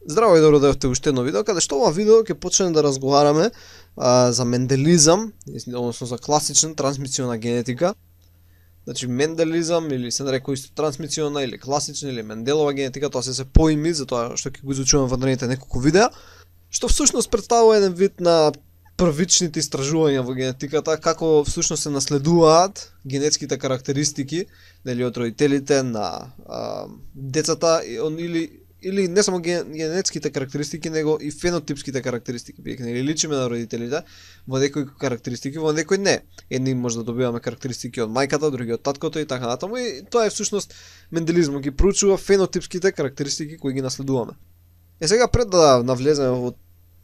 Здраво и добро дојдовте уште едно видео, каде што ова видео ќе почнеме да разговараме за менделизам, односно за класична трансмисиона генетика. Значи менделизам или се нарекува исто трансмисиона или класична или Менделова генетика, тоа се поими за тоа што ќе го изучуваме во наредните неколку видеа, што всушност представува еден вид на првичните истражувања во генетиката, како всушност се наследуваат генетските карактеристики нели од родителите на децата или не само генетските карактеристики, него и фенотипските карактеристики, бидејќи нели личиме на родителите во некои карактеристики, во некои не. Едни може да добиваме карактеристики од мајката, други од таткото и така натаму, и тоа е всушност менделизмот, ги проучува фенотипските карактеристики кои ги наследуваме. Сега пред да навлеземе во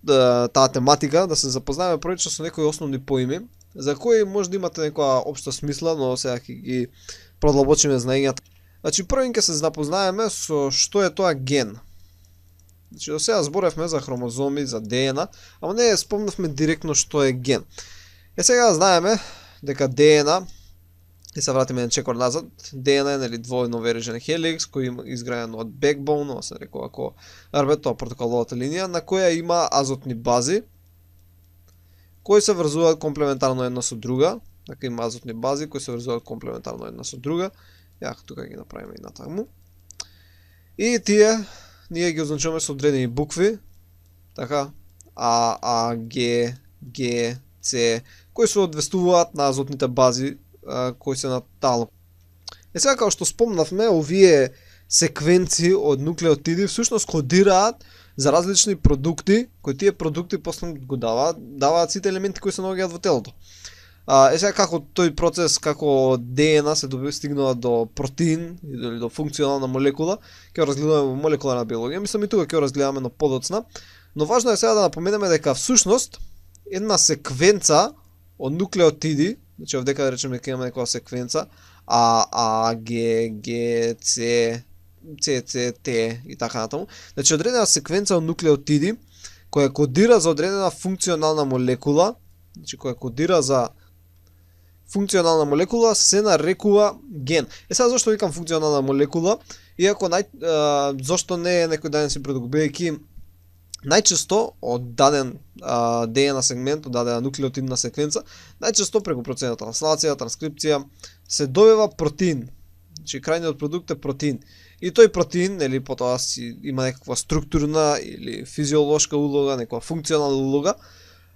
таа тематика, да се запознаеме првично со некои основни поими, за кои може да имате некоја општа смисла, но сега ќе ги продлабочиме знаењата. Значи прво ќе се запознаеме со што е тоа ген. Значи до сега зборевме за хромозоми, за ДНА, ама не спомнавме директно што е ген. Сега знаеме дека ДНА, и се вратиме еден чекор назад, ДНА е нели двојно верижен хеликс кој е изграден од бекбоун, ова се рекува како арбет, тоа протоколовата линија, на која има азотни бази кои се врзуваат комплементарно една со друга. Така има азотни бази кои се врзуваат комплементарно една со друга. Ја тука ги направиме и натаму. И тие ние ги означуваме со одредени букви, така А, Г, Г, С, кои се одвестуваат на азотните бази кои се на тало. Сега како што спомнавме, овие секвенци од нуклеотиди всушност кодираат за различни продукти, кои тие продукти после го даваат сите елементи кои се наоѓаат во телото. Сега како тој процес, како ДНА се стигнува до протеин или до функционална молекула, ќе разгледаме во молекуларна биологија. Мислам и тука ќе разгледаме на подоцна, но важно е сега да напоменеме дека всушност една секвенца од нуклеотиди, значи овдека да речеме дека имаме некоја секвенца А, Г, Г, С, Ц, Т и така натаму. Значи одредена секвенца од нуклеотиди која кодира за одредена функционална молекула, значи која кодира за функционална молекула се нарекува ген. Сега зошто викам функционална молекула, иако зошто не е некој даден си продукт, бидејќи најчесто од даден ДНА сегмент, од дадена нуклеотидна секвенца, најчесто преку процесот на транслација, транскрипција се добива протеин. Значи крајниот продукт е протеин. И тој протеин, нели потоа си има некаква структурна или физиолошка улога, некаква функционална улога,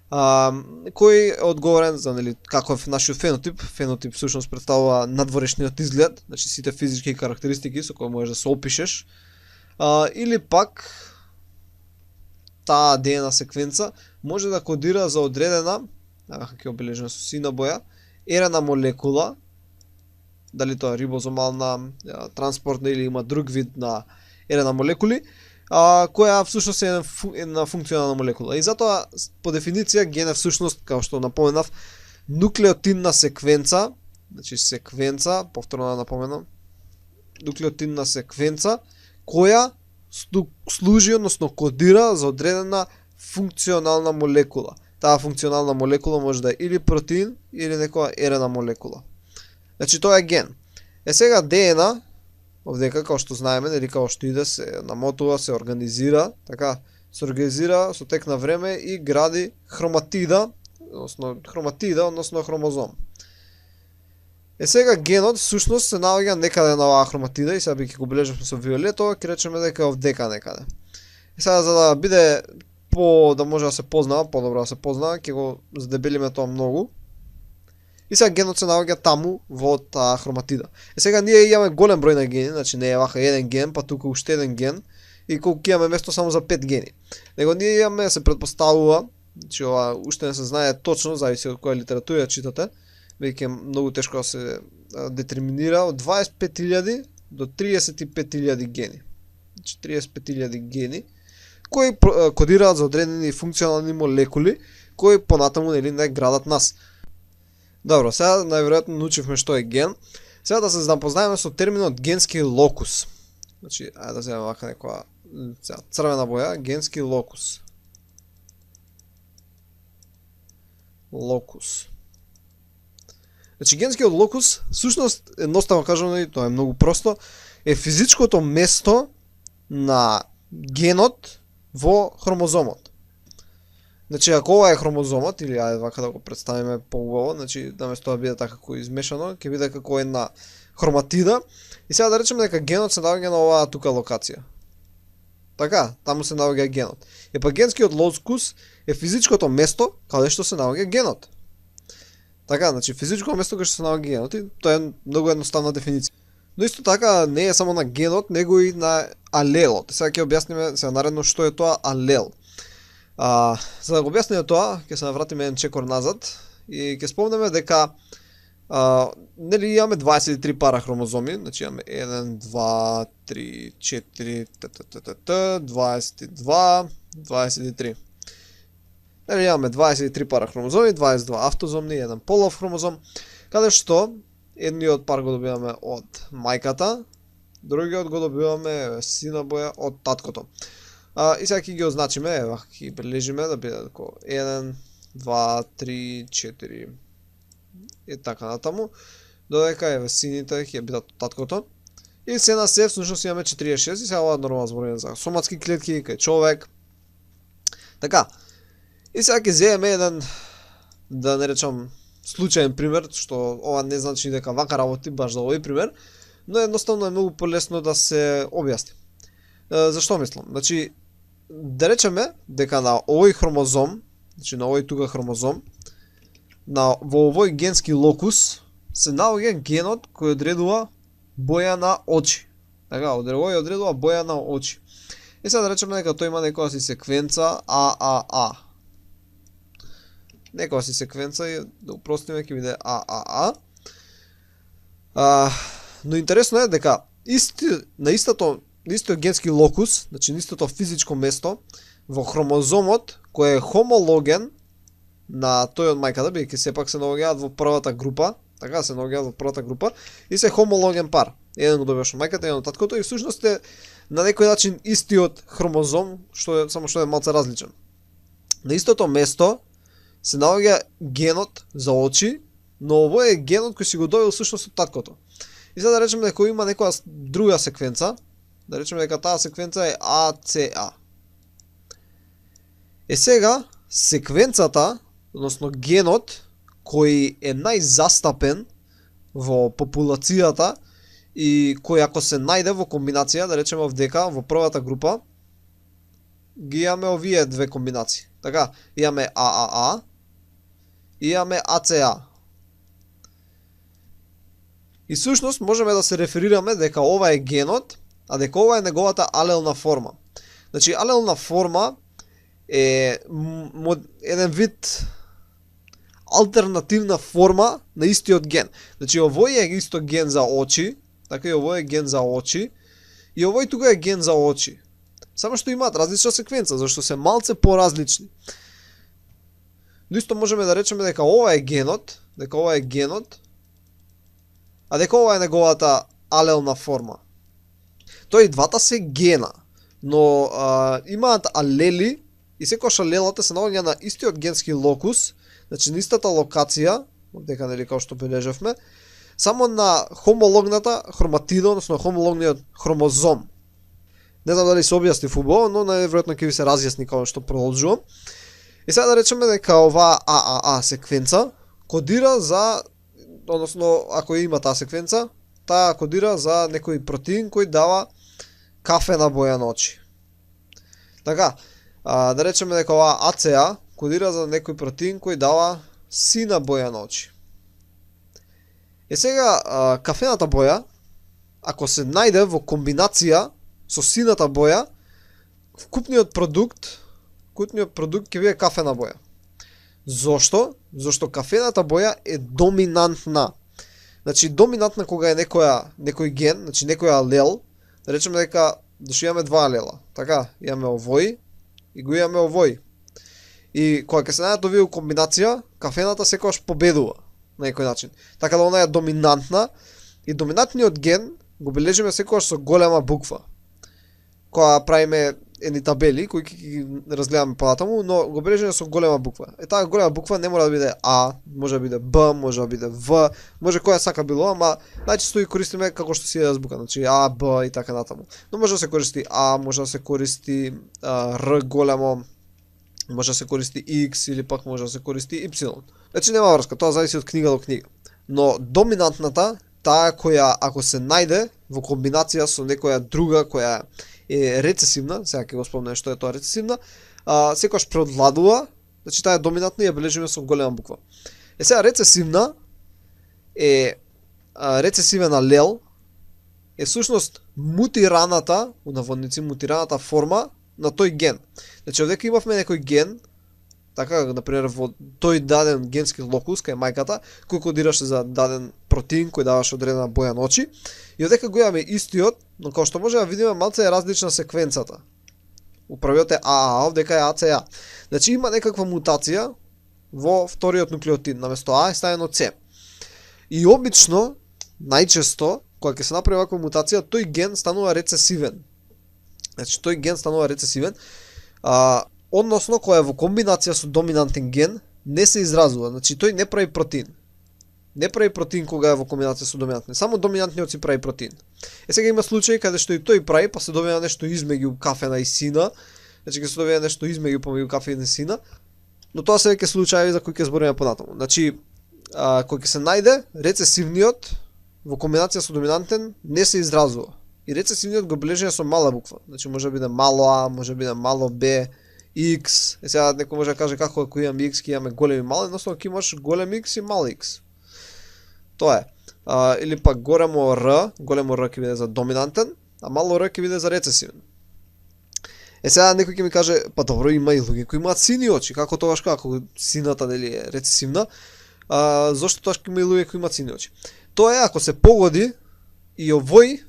кој е одговорен за нели каков е нашиот фенотип. Фенотип всушност представува надворешниот изглед, значи сите физички карактеристики со кои можеш да се опишеш, или пак таа ДНА секвенца може да кодира за одредена, ќе обележиме со сина боја, ерена молекула, дали тоа е рибозомална, транспортна или има друг вид на ерена молекули, која всушност е една функционална молекула. И затоа по дефиниција ген е всушност, како што напоменав, нуклеотидна секвенца, значи секвенца, повторно да напоменам, нуклеотидна секвенца која служи, односно кодира за одредена функционална молекула. Таа функционална молекула може да е или протеин или некоја ерена молекула. Значи тоа е ген. Сега ДНА, овдека како што знаеме, нели како што иде се намотува, се организира, така се организира со тек на време и гради хроматида, односно хромозом. Сега генот всушност се наоѓа некаде на оваа хроматида и сега би ќе го бележиме со виолето, ќе речеме дека овдека некаде. Сега за да биде да може да се познава, подобро да се познава, ќе го задебелиме тоа многу. И сега генот се наоѓа таму во таа хроматида. Сега ние имаме голем број на гени, значи не е вака еден ген, па тука уште еден ген и колку имаме место само за 5 гени. Него ние имаме, се претпоставува, значи ова уште не се знае точно, зависи од која литература читате, веќе многу тешко да се детерминира, од 25.000 до 35.000 гени. Значи 35.000 гени кои кодираат за одредени функционални молекули кои понатаму нели не градат нас. Добро, сега најверојатно научивме што е ген. Сега да се запознаеме со терминот генски локус. Значи, ајде да земеме вака некоја црвена боја, генски локус. Локус. Значи генскиот локус, всушност едноставно кажано и тоа е многу просто, е физичкото место на генот во хромозомот. Значи, ако ова е хромозомот, или ајде вака да го представиме поубаво, значи, наместо да биде така како измешано, ќе биде како една хроматида, и сега да речеме дека генот се наоѓа на оваа тука локација. Така, таму се наоѓа генот. Е па генскиот локус е физичкото место каде што се наоѓа генот. Така, значи физичко место каде што се наоѓа генот, и тоа е многу едноставна дефиниција. Но исто така не е само на генот, него и на алелот. Сега ќе објасниме сега наредно што е тоа алел. За да го објасниме тоа, ќе се навратиме еден чекор назад и ќе спомнеме дека нели имаме 23 пара хромозоми, значи имаме 1, 2, 3, 4, 22, 23. Нели имаме 23 пара хромозоми, 22 автозомни, еден полов хромозом, каде што едниот пар го добиваме од мајката, другиот го добиваме сина боја од таткото. И сега ќе ги означиме, ева, ќе ги прилежиме да биде како 1, 2, 3, 4 и така натаму, додека еве сините ќе бидат од таткото. И се на се всушност имаме 46 и сега ова нормално збориме за соматски клетки кај човек. Така. И сега ќе земеме еден, да не речам случаен пример, што ова не значи дека вака работи баш за овој пример, но едноставно е многу полесно да се објасни. Зашто мислам? Значи, да речеме дека на овој хромозом, значи на овој тука хромозом, во овој генски локус се наоѓа генот кој одредува боја на очи. Така, одредува боја на очи. И сега да речеме дека тој има некоја си секвенца ААА. Некоја си секвенца и да упростиме ќе биде ААА. Но интересно е дека на истиот генски локус, значи на истото физичко место во хромозомот кој е хомологен на тој од мајката, бидејќи сепак се наоѓаат во првата група, така се наоѓаат во првата група и се хомологен пар. Еден го добиваш од мајката, еден од таткото и всушност е на некој начин истиот хромозом, само што е малце различен. На истото место се наоѓа генот за очи, но овој е генот кој си го добил всушност од таткото. И сега да речеме дека има некоја друга секвенца, да речеме дека таа секвенца е АЦА. Е сега секвенцата, односно генот кој е најзастапен во популацијата и кој ако се најде во комбинација, да речеме овдека во првата група, ги имаме овие две комбинации. Така, имаме ААА и имаме АЦА. И всушност можеме да се реферираме дека ова е генот, а дека ова е неговата алелна форма. Значи, алелна форма е еден вид алтернативна форма на истиот ген. Значи, овој е исто ген за очи, така и овој е ген за очи, и овој тука е ген за очи. Само што имаат различна секвенца, зашто се малце поразлични. Но исто можеме да речеме дека ова е генот, а дека ова е неговата алелна форма. Тоа и двата се гена, но имаат алели и секојаш алелата се наоѓа на истиот генски локус, значи на истата локација, дека нели како што бележевме, само на хомологната хроматида, односно хомологниот хромозом. Не знам дали се објасни убаво, но најверојатно ќе ви се разјасни кога што продолжувам. И сега да речеме дека оваа ААА секвенца кодира за, односно ако има таа секвенца, таа кодира за некој протеин кој дава кафена боја на очи. Така, да речеме дека оваа АЦА кодира за некој протеин кој дава сина боја на очи. Е сега, кафената боја, ако се најде во комбинација со сината боја, вкупниот продукт ќе биде кафена боја. Зошто? Зошто кафената боја е доминантна. Значи, доминантна кога е некој ген, значи некој алел, да речеме дека имаме два алела. Така, имаме овој и го имаме овој. И кога ќе се најдат овие комбинација, кафената секогаш победува на некој начин. Така да она е доминантна и доминантниот ген го бележиме секогаш со голема буква. Кога правиме едни табели кои ќе ги разгледаме понатаму, но го бележиме со голема буква. Таа голема буква не мора да биде А, може да биде Б, може да биде В, може која сака било, ама најчесто ги користиме како што си е азбука, значи А, Б и така натаму. Но може да се користи А, може да се користи Р големо, може да се користи X или пак може да се користи Y. Значи нема врска, тоа зависи од книга до книга. Но доминантната, таа која ако се најде во комбинација со некоја друга која е рецесивна, сега ќе го спомнам што е тоа рецесивна, секогаш преодладува, значи таа е доминантна и ја бележиме со голема буква. Сега рецесивна е рецесивен алел е всушност мутираната, у наводници мутираната форма на тој ген. Значи овдека имавме некој ген, така, например, во тој даден генски локус, кај мајката, кој кодираше за даден протеин, кој даваше одредена боја на очи. И одека го имаме истиот, но како што може да видиме, малце е различна секвенцата. Управиот е АА, овдека е АЦА. Значи има некаква мутација во вториот нуклеотид, наместо А е ставено С. И обично, најчесто, кога ќе се направи ваква мутација, тој ген станува рецесивен. Значи тој ген станува рецесивен, односно која е во комбинација со доминантен ген не се изразува, значи тој не прави протеин. Не прави протеин кога е во комбинација со доминантен, само доминантниот си прави протеин. Сега има случаи каде што и тој прави, па се добива нешто измеѓу кафена и сина, значи ќе се добива нешто измеѓу помеѓу кафена и сина, но тоа се веќе случаи за кои ќе збориме понатаму. Значи, кој ќе се најде рецесивниот во комбинација со доминантен не се изразува. И рецесивниот го бележиме со мала буква, значи може да биде мало А, може да биде мало Б, X, сега некој може да каже како ако имаме X, ќе имаме голем и мал, едноставно ќе имаш голем X и мал X. Тоа е. Или пак големо Р ќе биде за доминантен, а мало Р ќе биде за рецесивен. Сега некој ќе ми каже, па добро, има и луѓе кои имаат сини очи, како тогаш како сината дали е рецесивна, зошто тогаш има и луѓе кои имаат сини очи? Тоа е ако се погоди и овој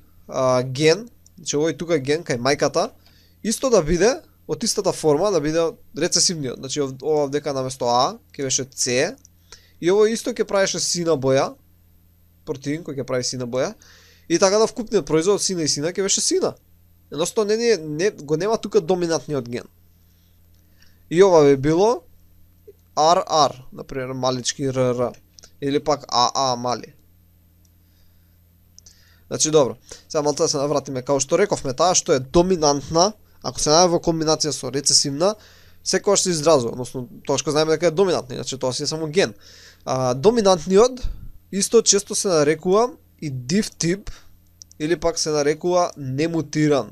ген, значи овој тука ген кај мајката, исто да биде од истата форма, да биде рецесивниот. Значи ова вдека наместо А ќе беше С и ово исто ќе правеше сина боја, протеин кој ќе прави сина боја, и така да вкупниот производ од сина и сина ќе беше сина. Едноставно го нема тука доминантниот ген. И ова би било RR, например малички РР, или пак АА мали. Значи добро, сега малце да се навратиме, као што рековме, таа што е доминантна, ако се најде во комбинација со рецесивна, секогаш се изразува, односно тоа што знаеме дека е доминантна, иначе тоа си е само ген. Доминантниот исто често се нарекува и див тип, или пак се нарекува немутиран.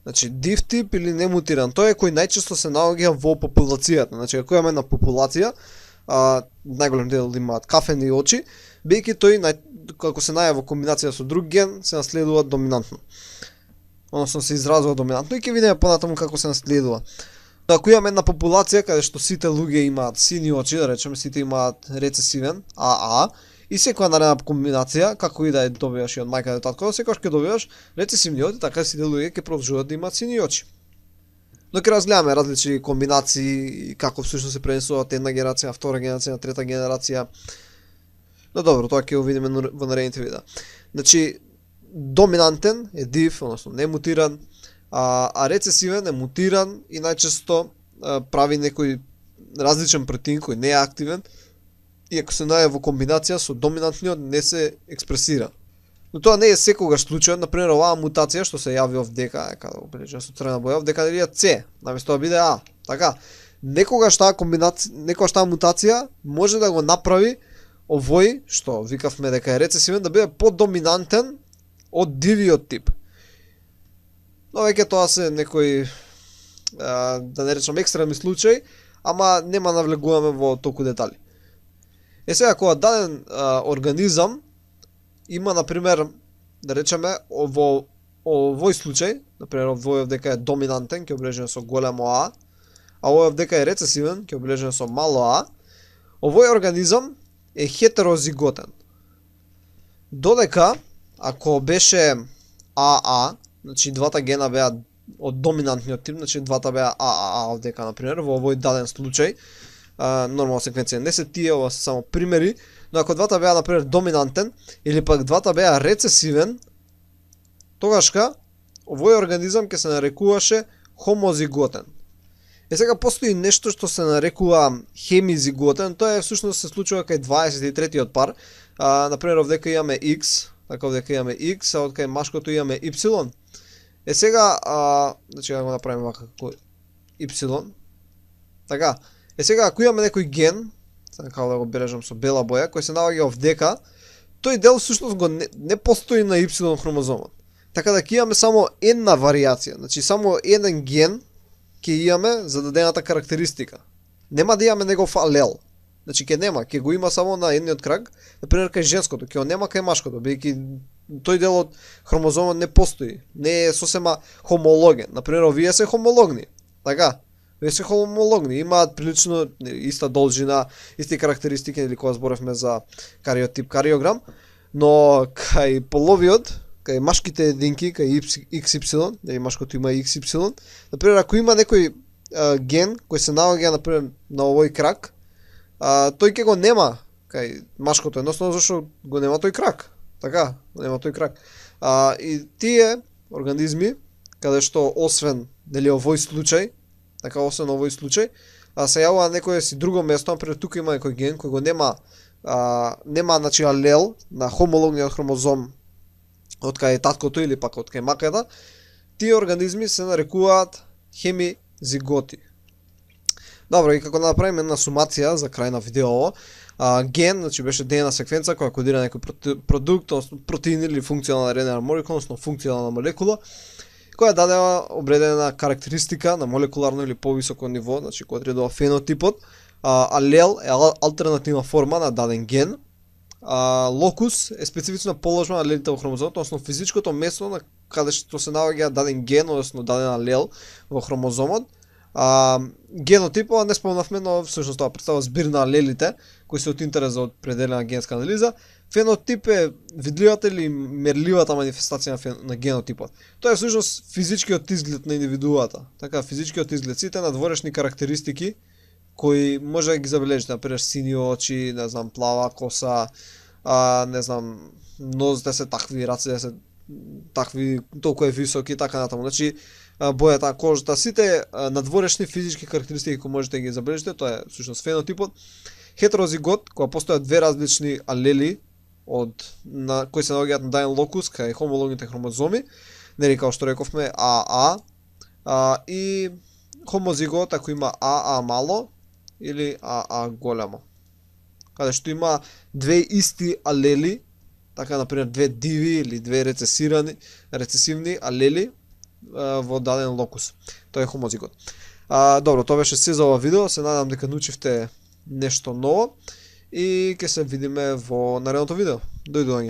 Значи див тип или немутиран, тој е кој најчесто се наоѓа во популацијата. Значи ако имаме една популација, најголем дел имаат кафени очи, бејќи тој како се најде во комбинација со друг ген, се наследува доминантно. Односно се изразува доминантно и ќе видиме понатаму како се наследува. Ако имаме една популација каде што сите луѓе имаат сини очи, да речеме сите имаат рецесивен АА, и секоја наредна комбинација, како и да ја добиваш и од мајка до татко, секогаш ќе добиваш рецесивниот, така сите луѓе ќе продолжуваат да имаат сини очи. Но ќе разгледаме различни комбинации и како всушност се пренесуваат една генерација на втора генерација на трета генерација. Но добро, тоа ќе го видиме во наредните видеа. Значи доминантен е див, односно немутиран, а рецесивен е мутиран и најчесто прави некој различен протеин кој не е активен и ако се најде во комбинација со доминантниот не се експресира. Но тоа не е секогаш случај, например оваа мутација што се јави овдека, каде го бележиме со црвена боја, овдека нели е С, наместо да биде А. Така, некогаш таа мутација може да го направи овој што викавме дека е рецесивен да биде подоминантен од дивиот тип. Но веќе тоа се некои да не речам екстремни случаи, ама нема навлегуваме во толку детали. Сега кога даден организам има например да речеме во овој случај, например овој дека е доминантен, ќе обележиме со големо А, а овој дека е рецесивен, ќе обележиме со мало А, овој организам е хетерозиготен. Додека ако беше АА, значи двата гена беа од доминантниот тип, значи двата беа АА овдека например, во овој даден случај, нормална секвенција не се тие, ова се само примери, но ако двата беа например доминантен или пак двата беа рецесивен, тогашка овој организам ќе се нарекуваше хомозиготен. Сега постои нешто што се нарекува хемизиготен, тоа е всушност се случува кај 23-тиот пар. Например, овдека имаме X, така овдека имаме X, а од кај машкото имаме Y. Сега, значи да го направиме вака како Y. Така, сега ако имаме некој ген, така да го бележам со бела боја, кој се наоѓа овдека, тој дел всушност го не постои на Y хромозомот. Така да ќе имаме само една варијација, значи само еден ген ќе имаме за дадената карактеристика. Нема да имаме негов алел. Значи ќе нема, ќе го има само на едниот крак, например кај женското, ќе го нема кај машкото, бидејќи тој дел од хромозомот не постои, не е сосема хомологен. Например, овие се хомологни. Така, овие се хомологни, имаат прилично иста должина, исти карактеристики, или кога зборевме за кариотип, кариограм, но кај половиот, кај машките единки, кај XY, дали машкото има XY, например, ако има некој ген кој се наоѓа например на овој крак, тој ќе го нема кај машкото, едноставно зашто го нема тој крак. Така, го нема тој крак. И тие организми, каде што освен дали овој случај, така освен овој случај, се јавува на некое си друго место, например тука има некој ген кој го нема значи алел на хомологниот хромозом од кај таткото или пак од кај маката, тие организми се нарекуваат хемизиготи. Добро, и како да направиме една сумација за крај на видеото, ген, значи беше ДНК секвенца која кодира некој продукт, односно протеин или функционална РНА молекула, односно функционална молекула, која даде обредена карактеристика на молекуларно или повисоко ниво, значи која одредува фенотипот. Алел е алтернативна форма на даден ген. Локус е специфично положено на алелите во хромозомот, односно физичкото место на каде што се наоѓа даден ген, односно даден алел во хромозомот. Генотипот не спомнавме, но всушност тоа представува збир на алелите кои се од интерес за определена генска анализа. Фенотип е видливата или мерливата манифестација на генотипот. Тоа е всушност физичкиот изглед на индивидуата. Така, физичкиот изглед, сите надворешни карактеристики кои може да ги забележите, например сини очи, не знам, плава коса, не знам, нозите се такви, рацете се такви, толку е високи и така натаму. Значи, бојата, кожата, сите надворешни физички карактеристики кои можете да ги забележите, тоа е всушност фенотипот. Хетерозигот, кога постојат две различни алели кои се наоѓаат на даден локус кај хомологните хромозоми, нели како што рековме АА, и хомозигот ако има АА мало или АА големо. Каде што има две исти алели, така например две диви или две рецесивни алели во даден локус. Тоа е хомозигот. Добро, тоа беше се за ова видео. Се надам дека научивте нешто ново и ќе се видиме во наредното видео. Дојдување.